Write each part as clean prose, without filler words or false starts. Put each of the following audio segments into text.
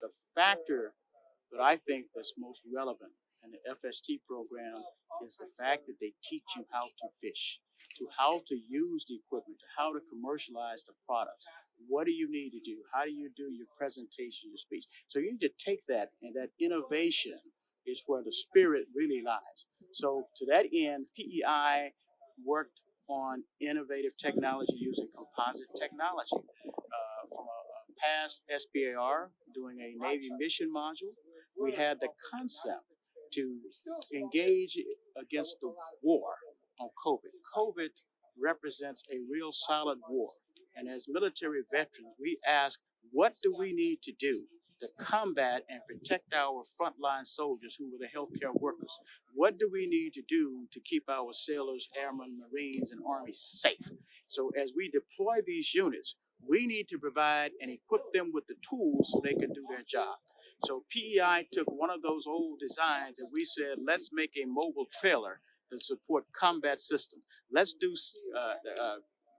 the factor that I think that's most relevant in the FST program is the fact that they teach you how to fish, to how to use the equipment, to how to commercialize the products. What do you need to do? How do you do your presentation, your speech? So you need to take that, and that innovation is where the spirit really lies. So to that end, PEI worked on innovative technology using composite technology. From a past SBAR, doing a Navy mission module, we had the concept to engage against the war on COVID. COVID represents a real solid war. And as military veterans, we ask, what do we need to do to combat and protect our frontline soldiers who were the healthcare workers? What do we need to do to keep our sailors, airmen, Marines, and Army safe? So as we deploy these units, we need to provide and equip them with the tools so they can do their job. So PEI took one of those old designs and we said, let's make a mobile trailer to support combat system. Let's do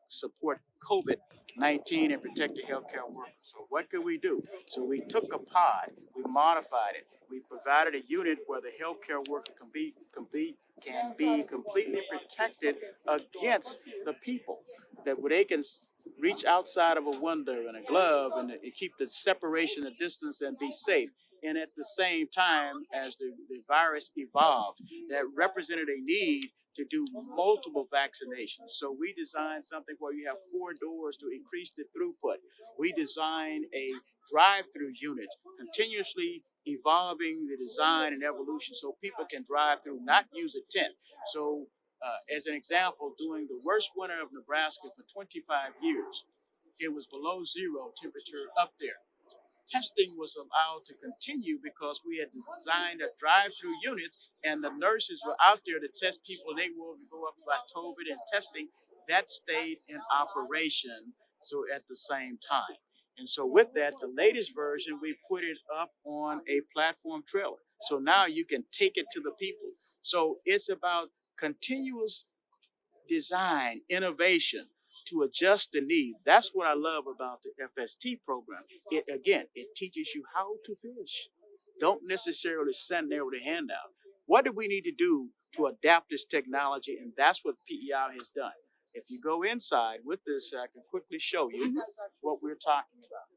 support COVID-19 and protect the healthcare workers. So what could we do? So we took a pod, we modified it. We provided a unit where the healthcare worker can be completely protected against the people, that where they can reach outside of a window and a glove and keep the separation, the distance, and be safe. And at the same time, as the virus evolved, that represented a need to do multiple vaccinations. So we designed something where you have 4 doors to increase the throughput. We designed a drive-through unit, continuously evolving the design and evolution so people can drive through, not use a tent. So as an example, during the worst winter of Nebraska for 25 years, it was below zero temperature up there. Testing was allowed to continue because we had designed a drive-through units, and the nurses were out there to test people. They will go up by COVID, and testing that stayed in operation. So at the same time, and so with that, the latest version, we put it up on a platform trailer. So now you can take it to the people. So it's about continuous design, innovation, to adjust the need. That's what I love about the FST program. It teaches you how to fish. Don't necessarily send there with a handout. What do we need to do to adapt this technology? And that's what PEI has done. If you go inside with this, I can quickly show you what we're talking about.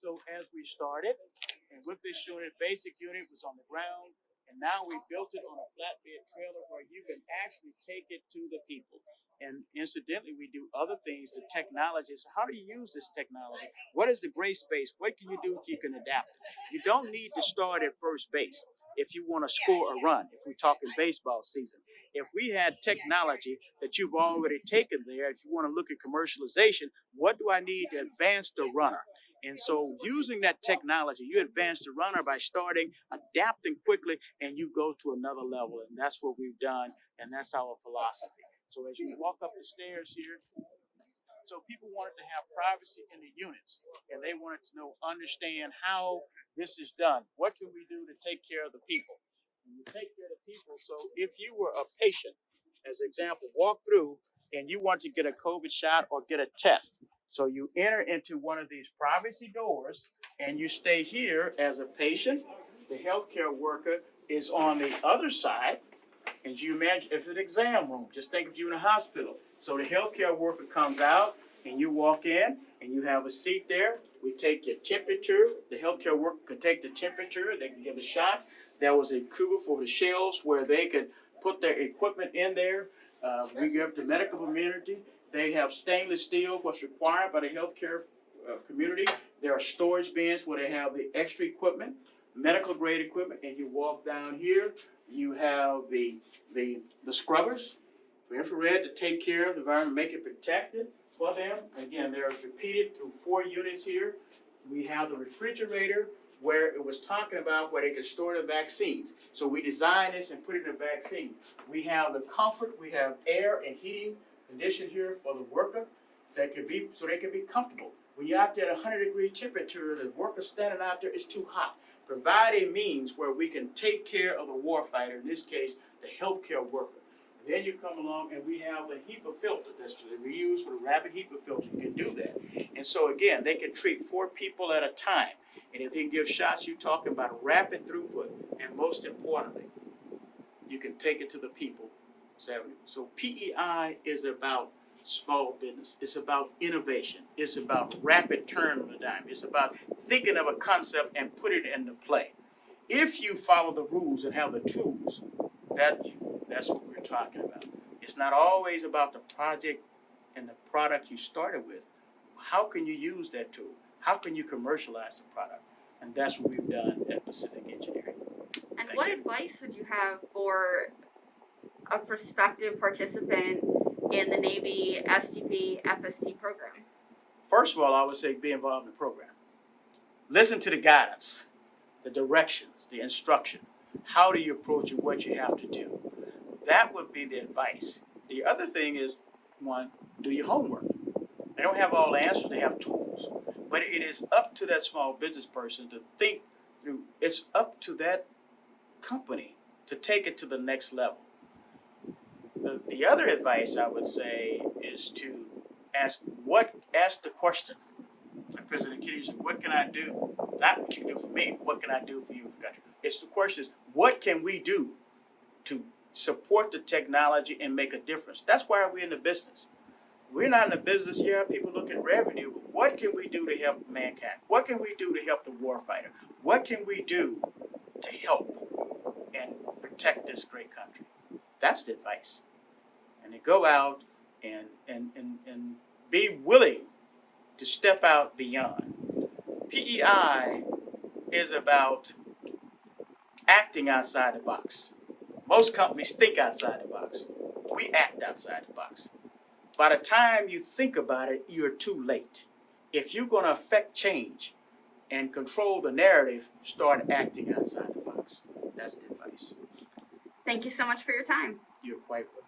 So as we started, and with this unit, basic unit was on the ground, and now we built it on a flatbed trailer where you can actually take it to the people. And incidentally, we do other things, the technology. So how do you use this technology? What is the gray space? What can you do if you can adapt it? You don't need to start at first base if you want to score a run, if we're talking baseball season. If we had technology that you've already taken there, if you want to look at commercialization, what do I need to advance the runner? And so using that technology, you advance the runner by starting, adapting quickly, and you go to another level. And that's what we've done, and that's our philosophy. So as you walk up the stairs here, so people wanted to have privacy in the units, and they wanted to understand how this is done. What can we do to take care of the people? And you take care of the people. So if you were a patient, as an example, walk through and you want to get a COVID shot or get a test. So you enter into one of these privacy doors and you stay here as a patient. The healthcare worker is on the other side. As you imagine, if it's an exam room, just think if you're in a hospital. So the healthcare worker comes out and you walk in and you have a seat there. We take your temperature. The healthcare worker can take the temperature. They can give a shot. There was a cubicle for the shelves where they could put their equipment in there. We give the medical community. They have stainless steel, what's required by the healthcare community. There are storage bins where they have the extra equipment, medical grade equipment, and you walk down here. You have the scrubbers for infrared to take care of the environment, make it protected for them. Again, they're repeated through 4 units here. We have the refrigerator where it was talking about where they could store the vaccines. So we designed this and put it in a vaccine. We have the comfort, we have air and heating condition here for the worker that could be, so they can be comfortable. When you're out there at 100-degree temperature, the worker standing out there is too hot. Provide a means where we can take care of the warfighter, in this case, the healthcare worker. And then you come along and we have the HEPA filter that we use for the rapid HEPA filter. You can do that. And so again, they can treat 4 people at a time. And if he can give shots, you're talking about rapid throughput. And most importantly, you can take it to the people. So PEI is about small business. It's about innovation. It's about rapid turn on the dime. It's about thinking of a concept and put it into play. If you follow the rules and have the tools, that's what we're talking about. It's not always about the project and the product you started with. How can you use that tool? How can you commercialize the product? And that's what we've done at Pacific Engineering. And what advice would you have for a prospective participant in the Navy STP FST program? First of all, I would say be involved in the program. Listen to the guidance, the directions, the instruction. How do you approach it, what you have to do? That would be the advice. The other thing is, one, do your homework. They don't have all the answers, they have tools. But it is up to that small business person to think through, it's up to that company to take it to the next level. The other advice I would say is to ask the question. Like President Kennedy said, what can I do? Not what you can do for me, what can I do for you, for the country? It's the question is, what can we do to support the technology and make a difference? That's why we're in the business. We're not in the business here. People look at revenue, but what can we do to help mankind? What can we do to help the warfighter? What can we do to help and protect this great country? That's the advice. And to go out and be willing to step out beyond. PEI is about acting outside the box. Most companies think outside the box. We act outside the box. By the time you think about it, you're too late. If you're going to affect change and control the narrative, start acting outside the box. That's the advice. Thank you so much for your time. You're quite welcome.